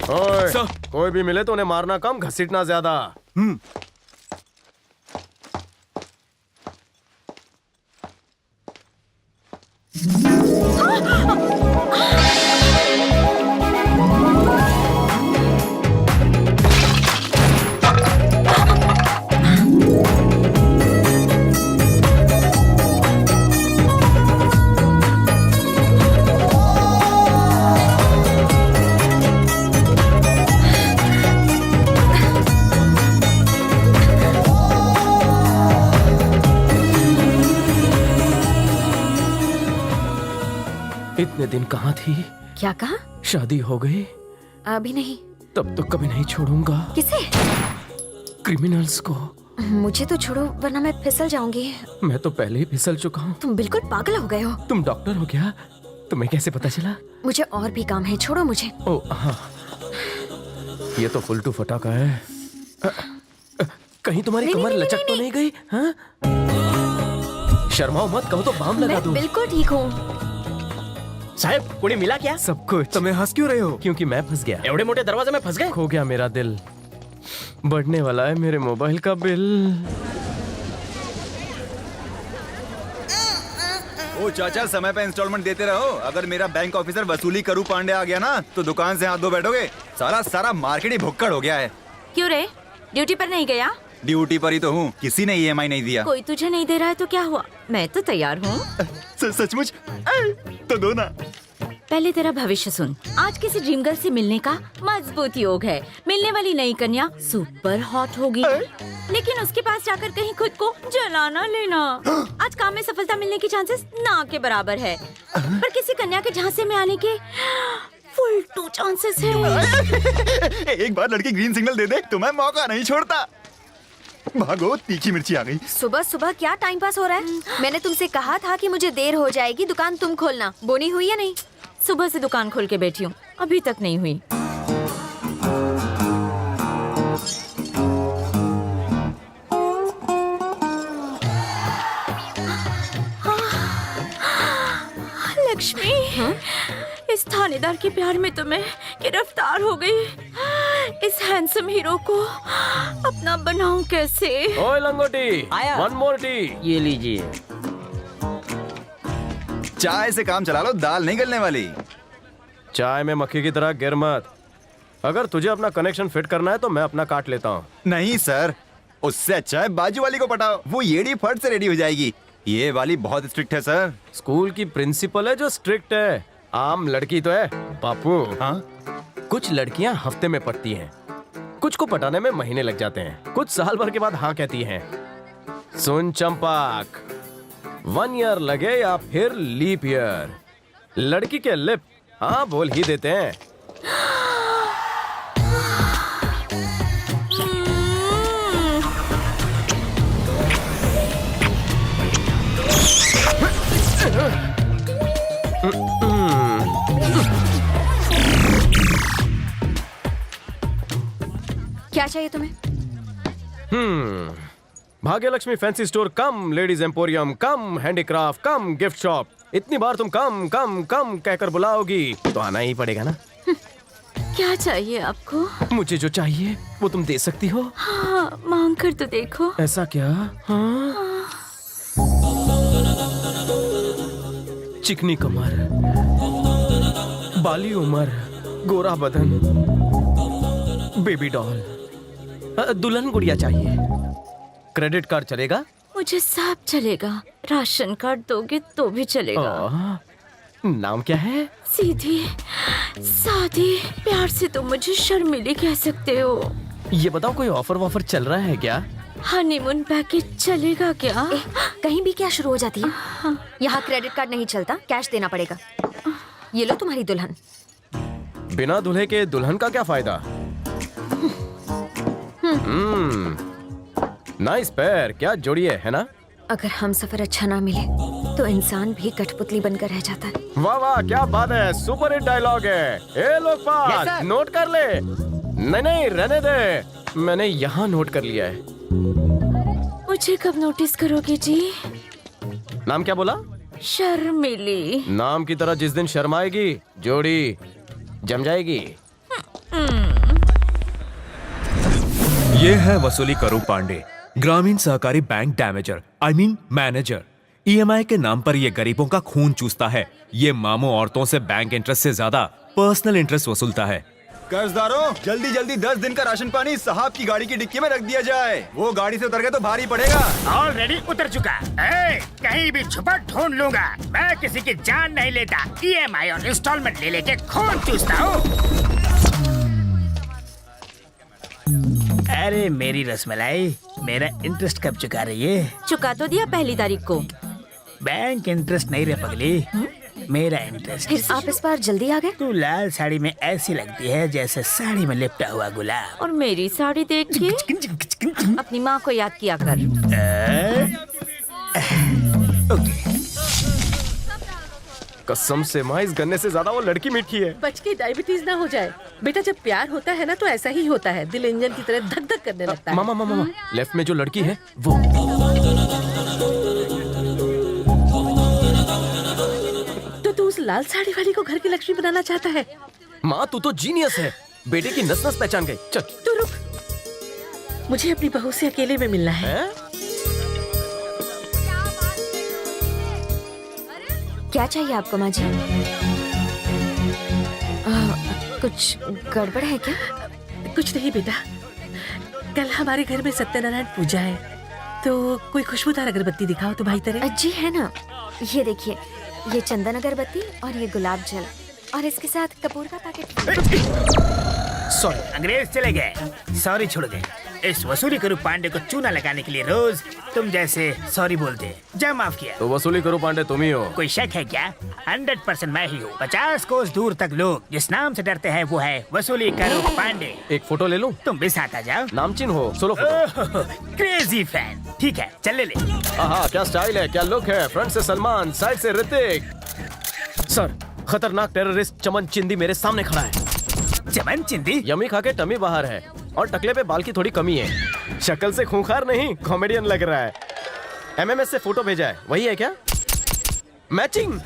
ओए, सर। कोई भी मिले तो उन्हें मारना कम, घसीटना ज्यादा। इतने दिन कहाँ थी? क्या कहा? शादी हो गई? अभी नहीं। तब तो कभी नहीं छोड़ूंगा किसे? क्रिमिनल्स को। मुझे तो छोड़ो वरना मैं फिसल जाऊंगी। मैं तो पहले ही फिसल चुका हूँ। तुम बिल्कुल पागल हो गए हो। तुम डॉक्टर हो क्या? तुम्हें कैसे पता चला? मुझे और भी काम है, छोड़ो मुझे। ओ हाँ, ये तो फुलटू फटाका है। कहीं तुम्हारी कमर लचक तो नहीं गई? हाँ? शर्माओ मत, कहो तो बाम लगा मैं दूं। बिल्कुल ठीक हूँ। साहब कुड़ी मिला क्या? सब कुछ। तुम्हें हंस क्यों रहे हो? क्योंकि मैं फंस गया। एवढे मोठे दरवाजे में फंस गए? खो गया मेरा दिल। बढ़ने वाला है मेरे मोबाइल का बिल। ओ चाचा, समय पे इंस्टॉलमेंट देते रहो। अगर मेरा बैंक ऑफिसर वसूली करू पांडे आ गया ना तो दुकान से हाथ धो बैठोगे। सारा मार्केट ही भुक्कड़ हो गया है। क्यों रे, ड्यूटी पर नहीं गया? ड्यूटी पर ही तो हूँ, किसी ने ईएमआई नहीं दिया। कोई तुझे नहीं दे रहा है तो क्या हुआ? मैं तो तैयार हूँ। सचमुच? तो दो ना। पहले तेरा भविष्य सुन। आज किसी ड्रीम गर्ल से मिलने का मजबूत योग है। मिलने वाली नई कन्या सुपर हॉट होगी, लेकिन उसके पास जाकर कहीं खुद को जला ना लेना। आज काम में सफलता मिलने की चांसेस ना के बराबर है, पर किसी कन्या के झांसे में आने के फुल 2 चांसेस है। एक बार लड़की ग्रीन सिग्नल दे दे तो मैं मौका नहीं छोड़ता। भागो, तीखी मिर्ची आ गई। सुबह सुबह क्या टाइम पास हो रहा है? मैंने तुमसे कहा था कि मुझे देर हो जाएगी, दुकान तुम खोलना। बोनी हुई या नहीं? सुबह से दुकान खोल के बैठी हूँ, अभी तक नहीं हुई। लक्ष्मी, इस थानेदार के प्यार में तो मैं गिरफ्तार हो गई। इस हैंडसम हीरो को अपना बनाऊं कैसे? ओए लंगोटी, आया। 1 मोर टी। ये लीजिए। चाय से काम चला लो, दाल नहीं गलने वाली। चाय में मक्खी की तरह गिर मत। अगर तुझे अपना कनेक्शन फिट करना है तो मैं अपना काट लेता हूँ। नहीं सर, उससे अच्छा है बाजू वाली को पटाओ, वो येड़ी फट से रेडी हो जाएगी। ये वाली बहुत स्ट्रिक्ट है सर। स्कूल की प्रिंसिपल है जो स्ट्रिक्ट है, आम लड़की तो है बापू। हाँ? कुछ लड़कियां हफ्ते में पटती हैं, कुछ को पटाने में महीने लग जाते हैं, कुछ साल भर के बाद हाँ कहती हैं। सुन चंपक, 1 ईयर लगे या फिर लीप ईयर, लड़की के लिप हाँ बोल ही देते हैं। क्या चाहिए तुम्हें? भाग्यलक्ष्मी फैंसी स्टोर कम, लेडीज एम्पोरियम कम, हैंडीक्राफ्ट कम, गिफ्ट शॉप। इतनी बार तुम कम कम कम कहकर बुलाओगी तो आना ही पड़ेगा ना। क्या चाहिए आपको? मुझे जो चाहिए वो तुम दे सकती हो। हाँ, मांग कर तो देखो। ऐसा क्या? हाँ? चिकनी कमर, बाली उमर, गोरा बदन, बेबी डॉल, दुल्हन गुड़िया चाहिए। क्रेडिट कार्ड चलेगा? मुझे सब चलेगा। राशन कार्ड दोगे तो भी चलेगा। नाम क्या है? सीधी सादी, प्यार से तुम मुझे शर्मिली कह सकते हो। ये बताओ कोई ऑफर वॉफर चल रहा है क्या? हनीमून पैकेज चलेगा क्या? कहीं भी क्या शुरू हो जाती है। यहाँ क्रेडिट कार्ड नहीं चलता, कैश देना पड़ेगा। ये लो तुम्हारी दुल्हन। बिना दूल्हे के दुल्हन का क्या फायदा? नाइस पैर, क्या जोड़ी है ना? अगर हम सफर अच्छा ना मिले तो इंसान भी कठपुतली बनकर रह जाता है। वाह वाह, क्या बात है, सुपर हिट डायलॉग है। ए लोकपाल, Yes, sir. नोट कर ले। नहीं रहने दे, मैंने यहाँ नोट कर लिया है। मुझे कब नोटिस करोगे जी? नाम क्या बोला? शर्मिली। नाम की तरह जिस दिन शर्माएगी जोड़ी जम जाएगी। ये है वसूली करू पांडे, ग्रामीण सहकारी बैंक डैमेजर, मैनेजर। ईएमआई के नाम पर ये गरीबों का खून चूसता है। ये मामू औरतों से बैंक इंटरेस्ट से ज्यादा पर्सनल इंटरेस्ट वसूलता है। कर्जदारों, जल्दी जल्दी 10 दिन का राशन पानी साहब की गाड़ी की डिक्की में रख दिया जाए। वो गाड़ी से उतर गए तो भारी पड़ेगा। ऑलरेडी उतर चुका। कहीं भी छुपा ढूंढ लूंगा। मैं किसी की जान नहीं लेता। ईएमआई और इंस्टॉलमेंट ले लेके खून चूसता हूँ। अरे मेरी रसमलाई, मेरा इंटरेस्ट कब चुका रही है? चुका तो दिया पहली तारीख को। बैंक इंटरेस्ट नहीं रे पगली, मेरा इंटरेस्ट। फिर आप इस बार जल्दी आ गए। तू लाल साड़ी में ऐसी लगती है जैसे साड़ी में लिपटा हुआ गुलाब। और मेरी साड़ी देख के अपनी माँ को याद किया कर। ओके। कसम से माँ, इस गन्ने से ज्यादा वो लड़की मीठी है। बच के डायबिटीज ना हो जाए बेटा। जब प्यार होता है ना तो ऐसा ही होता है, दिल इंजन की तरह धक धक करने लगता है। मामा, लेफ्ट में जो लड़की है वो। तो तू उस लाल साड़ी वाली को घर की लक्ष्मी बनाना चाहता है? माँ, तू तो जीनियस है। बेटे की नस नस पहचान गई। चल। तू रुक, मुझे अपनी बहू से अकेले में मिलना है। क्या चाहिए आपको माँ जी? कुछ गड़बड़ है क्या? कुछ नहीं बेटा, कल हमारे घर में सत्यनारायण पूजा है, तो कोई खुशबूदार अगरबत्ती दिखाओ तो भाई तेरे। जी है ना, ये देखिए, ये चंदन अगरबत्ती और ये गुलाब जल और इसके साथ कपूर का पैकेट। सॉरी, अंग्रेज चले गए, सॉरी छोड़ गए। इस वसूली करू पांडे को चूना लगाने के लिए रोज तुम जैसे सॉरी बोलते। जब माफ किया। तो वसूली करू पांडे तुम ही हो। कोई शक है क्या? 100% मैं ही हूँ। 50 कोस दूर तक लोग जिस नाम से डरते हैं वो है वसूली करू पांडे। एक फोटो ले लूं? तुम भी साथ आ जाओ। नामचीन हो, सोलो फोटो। Crazy fan. ठीक है, चल ले। हाँ, क्या स्टाइल है, क्या लुक है। फ्रंट से सलमान, साइड से ऋतिक। सर, खतरनाक टेररिस्ट चमन चिंदी मेरे सामने खड़ा है। चमन चिंदी? यमी खा के टमी बाहर है और टकले पे बाल की थोड़ी कमी है। शक्ल से खूंखार नहीं, कॉमेडियन लग रहा है। एमएमएस से फोटो भेजा है, वही है क्या? Matching.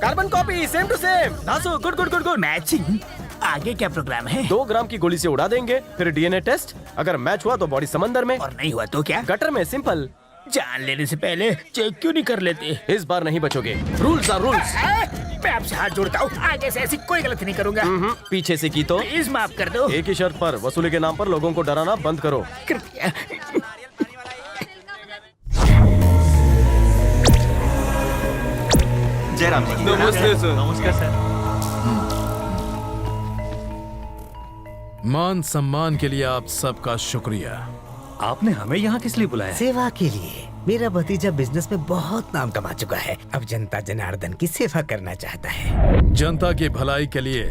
Carbon copy, same to same. धासु, good good good good. Matching? आगे क्या प्रोग्राम है? 2 ग्राम की गोली से उड़ा देंगे, फिर डीएनए टेस्ट। अगर मैच हुआ तो बॉडी समंदर में, और नहीं हुआ तो क्या? गटर में। सिंपल। जान लेने से पहले चेक क्यों नहीं कर लेते? इस बार नहीं बचोगे। Rules are rules. मैं आपसे हाथ जोड़ता हूँ, आगे से ऐसी कोई गलती नहीं करूँगा। पीछे से की तो प्लीज माफ कर दो। एक ही शर्त पर, वसूली के नाम पर लोगों को डराना बंद करो। कृपया। जयराम जी। नमस्ते सर। नमस्कार सर। मान सम्मान के लिए आप सबका शुक्रिया। आपने हमें यहाँ किस लिए बुलाया? सेवा के लिए। मेरा भतीजा बिजनेस में बहुत नाम कमा चुका है, अब जनता जनार्दन की सेवा करना चाहता है। जनता की भलाई के लिए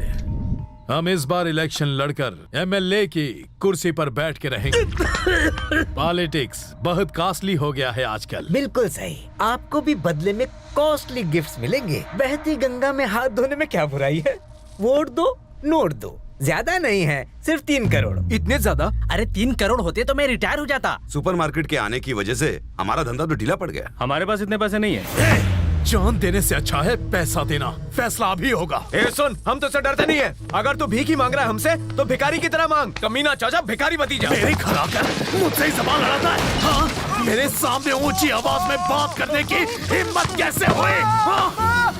हम इस बार इलेक्शन लड़कर एमएलए की कुर्सी पर बैठ के रहेंगे। पॉलिटिक्स बहुत कॉस्टली हो गया है आजकल। बिल्कुल सही, आपको भी बदले में कॉस्टली गिफ्ट्स मिलेंगे। बहती गंगा में हाथ धोने में क्या बुराई है? वोट दो, नोट दो। ज्यादा नहीं है, सिर्फ 3 करोड़। इतने ज्यादा? अरे 3 करोड़ होते तो मैं रिटायर हो जाता। सुपरमार्केट के आने की वजह से हमारा धंधा तो ढीला पड़ गया। हमारे पास इतने पैसे नहीं है। जान देने से अच्छा है पैसा देना। फैसला अभी होगा। सुन, हम तो डरते नहीं है। अगर तू भीख ही मांग रहा है हमसे तो भिखारी की तरह मांग। कमीना चाचा, भिखारी भतीजा। मेरी खड़ा कर मुझसे ही सवाल लड़ाता है। हाँ? मेरे सामने ऊंची आवाज में बात करने की हिम्मत कैसे हुई? हाँ?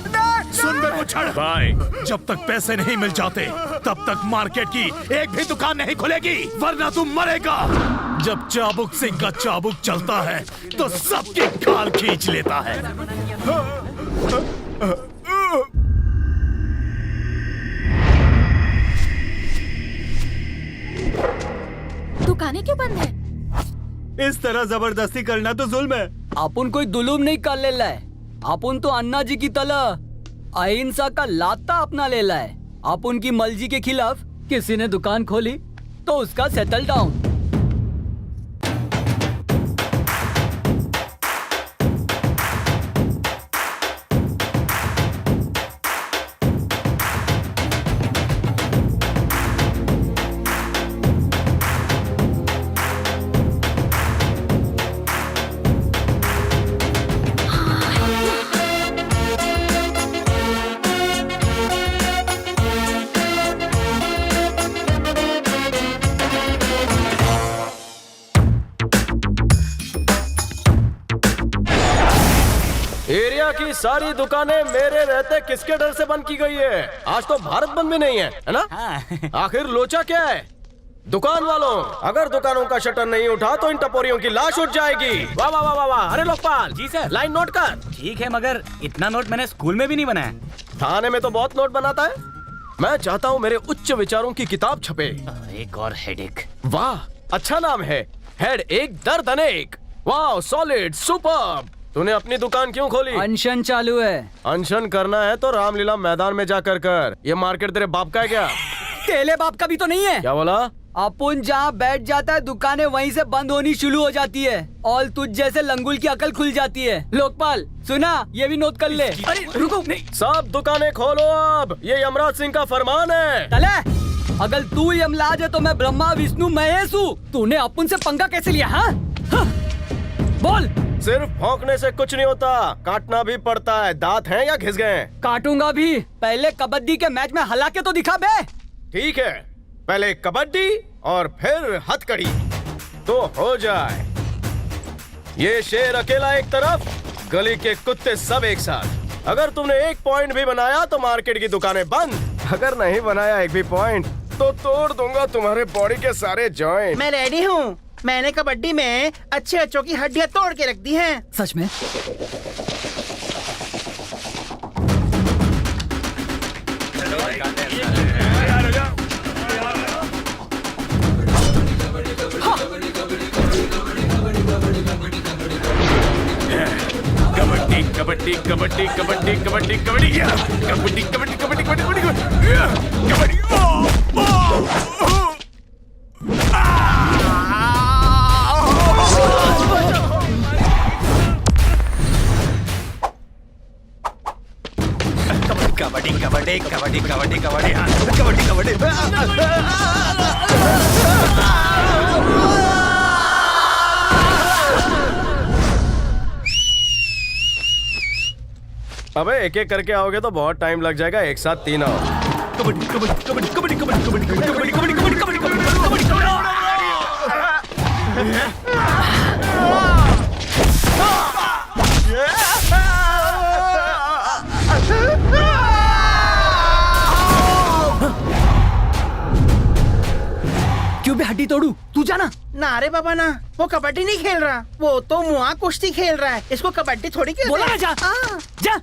सुन बे मुछड़ भाई, जब तक पैसे नहीं मिल जाते तब तक मार्केट की एक भी दुकान नहीं खुलेगी, वरना तू मरेगा। जब चाबुक सिंह का चाबुक चलता है तो सबकी खाल खींच लेता है। दुकानें क्यों बंद है? इस तरह जबरदस्ती करना तो जुल्म है। अपन कोई जुलूम नहीं कर ले है। अपन तो अन्ना जी की तरह अहिंसा का लाता अपना ले है। अपन की मर्जी के खिलाफ किसी ने दुकान खोली तो उसका सेटल डाउन। एरिया की सारी दुकानें मेरे रहते किसके डर से बंद की गई है? आज तो भारत बंद भी नहीं है ना? आखिर लोचा क्या है? दुकान वालों, अगर दुकानों का शटर नहीं उठा तो इन टपोरियों की लाश उठ जाएगी। वाह वाह वाह वाह वाह। अरे लोकपाल जी सर। लाइन नोट कर। ठीक है, मगर इतना नोट मैंने स्कूल में भी नहीं बनाया। थाने में तो बहुत नोट बनाता है। मैं चाहता हूँ मेरे उच्च विचारों की किताब छपे। एक और हेडेक। वाह, अच्छा नाम है, हेड एक दर्द अनेक। वाह, सॉलिड, सुपर्ब। तूने अपनी दुकान क्यों खोली? अनशन चालू है। अनशन करना है तो रामलीला मैदान में जाकर कर। ये मार्केट तेरे बाप का है क्या? तेले बाप का भी तो नहीं है। क्या बोला? अपुन जहाँ बैठ जाता है दुकानें वहीं से बंद होनी शुरू हो जाती है और तुझ जैसे लंगुल की अकल खुल जाती है। लोकपाल सुना, ये भी नोट कर ले। अरे रुको, सब दुकानें खोलो अब, ये यमराज सिंह का फरमान है। तले, अगर तू यमराज है तो मैं ब्रह्मा विष्णु महेश हूँ। तूने अपुन से पंगा कैसे लिया? हाँ? बोल। सिर्फ भौंकने से कुछ नहीं होता, काटना भी पड़ता है। दांत हैं या घिस गए? काटूंगा भी। पहले कबड्डी के मैच में हला के तो दिखा बे। ठीक है, पहले कबड्डी और फिर हथकड़ी तो हो जाए। ये शेर अकेला एक तरफ, गली के कुत्ते सब एक साथ। अगर तुमने एक पॉइंट भी बनाया तो मार्केट की दुकानें बंद। अगर नहीं बनाया एक भी पॉइंट तो तोड़ दूंगा तुम्हारे बॉडी के सारे जॉइंट। मैं रेडी हूँ। मैंने कबड्डी में अच्छे अच्छों की हड्डियाँ तोड़ के रख दी हैं। सच में? कबड्डी कबड्डी कबड्डी कबड्डी कबड्डी कबड्डी कबड्डी कबड्डी कबड्डी कबड्डी कबड्डी कबड्डी कबड्डी कबड्डी कबड्डी कबड्डी कबड्डी अबे एक एक करके आओगे तो बहुत टाइम लग जाएगा। एक साथ तीन आओ। कबड्डी कबड्डी कबड्डी कबड्डी कबड्डी कबड्डी कबड्डी कबड्डी कबड्डी कबड्डी क्यों बे हड्डी तोड़ू? तू जाना। ना रे बाबा ना, वो कबड्डी नहीं खेल रहा, वो तो मुआ कुश्ती खेल रहा है। इसको कबड्डी थोड़ी खेल बोला ना जा। जा।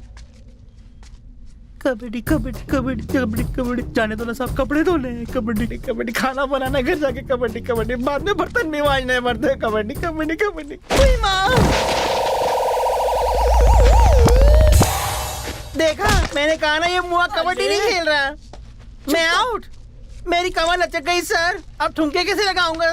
कबड्डी कबड्डी कबड्डी कबड्डी कबड्डी। जाने दो ना, सब कपड़े धोने। कबड्डी कबड्डी, खाना बनाना घर जाके कबड्डी कबड्डी, बाद में बर्तन नहीं मांजने पड़ते। कबड्डी कबड्डी कबड्डी। देखा, मैंने कहा ना ये मुआ कबड्डी नहीं खेल रहा। मैं आउट। मेरी कमर लचक गई सर, अब ठुमके कैसे लगाऊंगा?